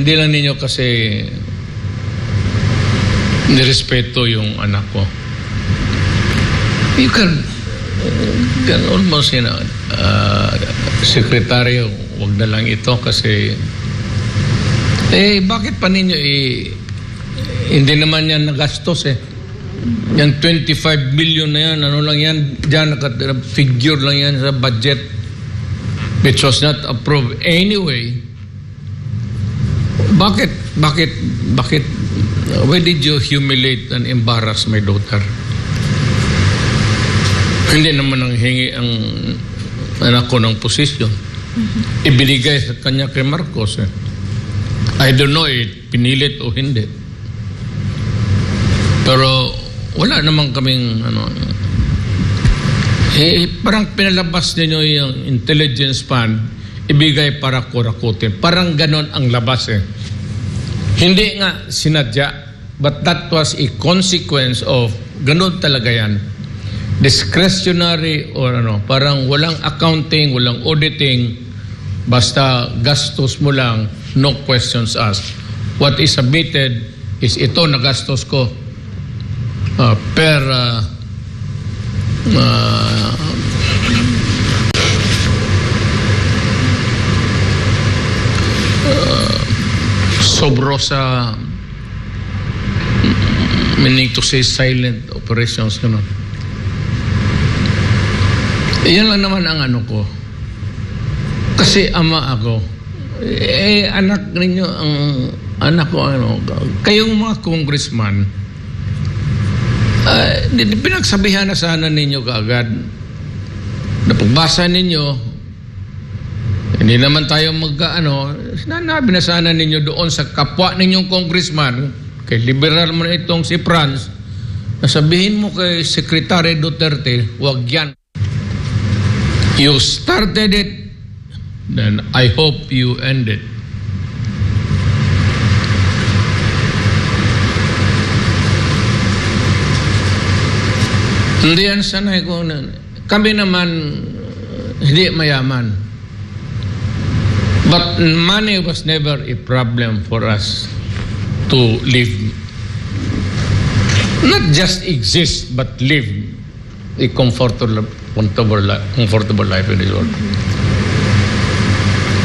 hindi lang ninyo kasi nirespeto yung anak ko. You can almost, sekretaryo, wag na lang ito kasi bakit pa ninyo hindi naman yan nagastos Yan 25 billion na yan, ano lang yan, dyan figure lang yan sa budget which was not approved. Anyway, bakit, why did you humiliate and embarrass my daughter? Hindi naman ang hingi ang anak ko ng posisyon. Ibinigay sa kanya kay Marcos. I don't know pinilit o hindi. Pero wala naman kaming parang pinalabas ninyo yung intelligence fund, ibigay para kurakutin. Parang ganon ang labas Hindi nga sinadya, but that was a consequence of ganon talaga yan. Discretionary or parang walang accounting, walang auditing, basta gastos mo lang, no questions asked. What is submitted is ito na gastos ko per sobro sa meaning to say silent operations gano'n. Iyan lang naman ang ano ko. Kasi ama ako. Anak ninyo, ang anak ko, kayong mga congressman, pinagsabihan na sana ninyo kaagad. Napagbasa ninyo, hindi naman tayo sinabi na sana ninyo doon sa kapwa ninyong congressman, kay liberal mo na itong si Franz, nasabihin mo kay Secretary Duterte, wag yan. You started it, then I hope you end it. Hindi yan sanay ko. Kami naman, hindi mayaman. But money was never a problem for us to live. Not just exist, but live a comfortable life in this world.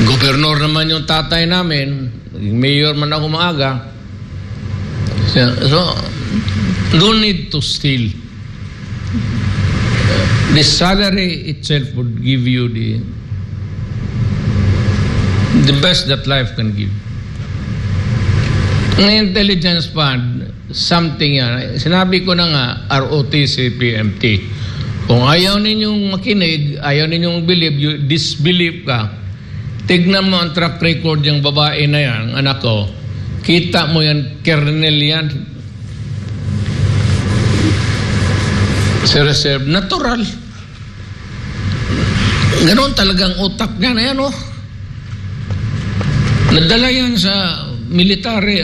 Gobernador naman yung tatay namin, mayor man ako maaga. So, no need to steal. The salary itself would give you the best that life can give. Ang intelligence fund, something yan. Sinabi ko na nga, ROTC, PMT. Kung ayaw ninyong makinig, ayaw ninyong believe, you disbelieve ka, tignan mo ang track record yung babae na yan, anak ko, kita mo yan, kernel yan. Si reserve, natural. Ganon talagang utak niya na yan, Nadala yan sa military,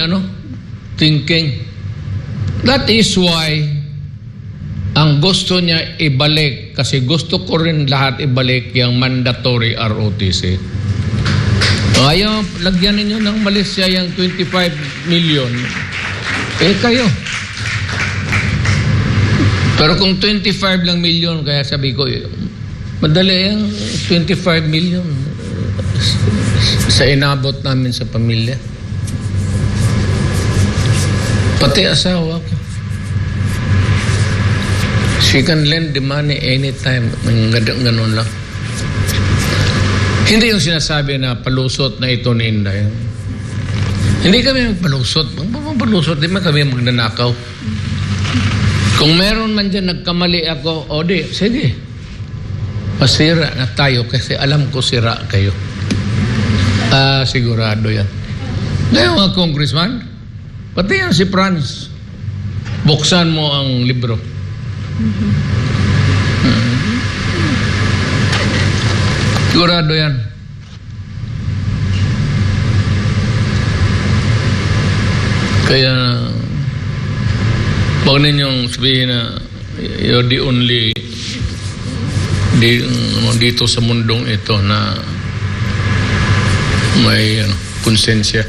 thinking. That is why ang gusto niya ibalik, kasi gusto ko rin lahat ibalik yung mandatory ROTC. Ayaw, lagyan ninyo ng Malaysia yung 25 million. Kayo. Pero kung 25 lang million, kaya sabi ko, madali yung 25 million sa inabot namin sa pamilya. Pati asawa ko. She can lend the money anytime. Ganun lang. Hindi yung sinasabi na palusot na ito ni Inday. Hindi kami magpalusot. Magpalusot, di man kami magnanakaw. Kung meron man dyan nagkamali ako, sige. Masira na tayo kasi alam ko sira kayo. Sigurado yan. Dahil mga congressman, pati yan si Franz, buksan mo ang libro. Sigurado yan. Kaya huwag ninyong sabihin na you're the only dito sa mundong ito na may konsensya.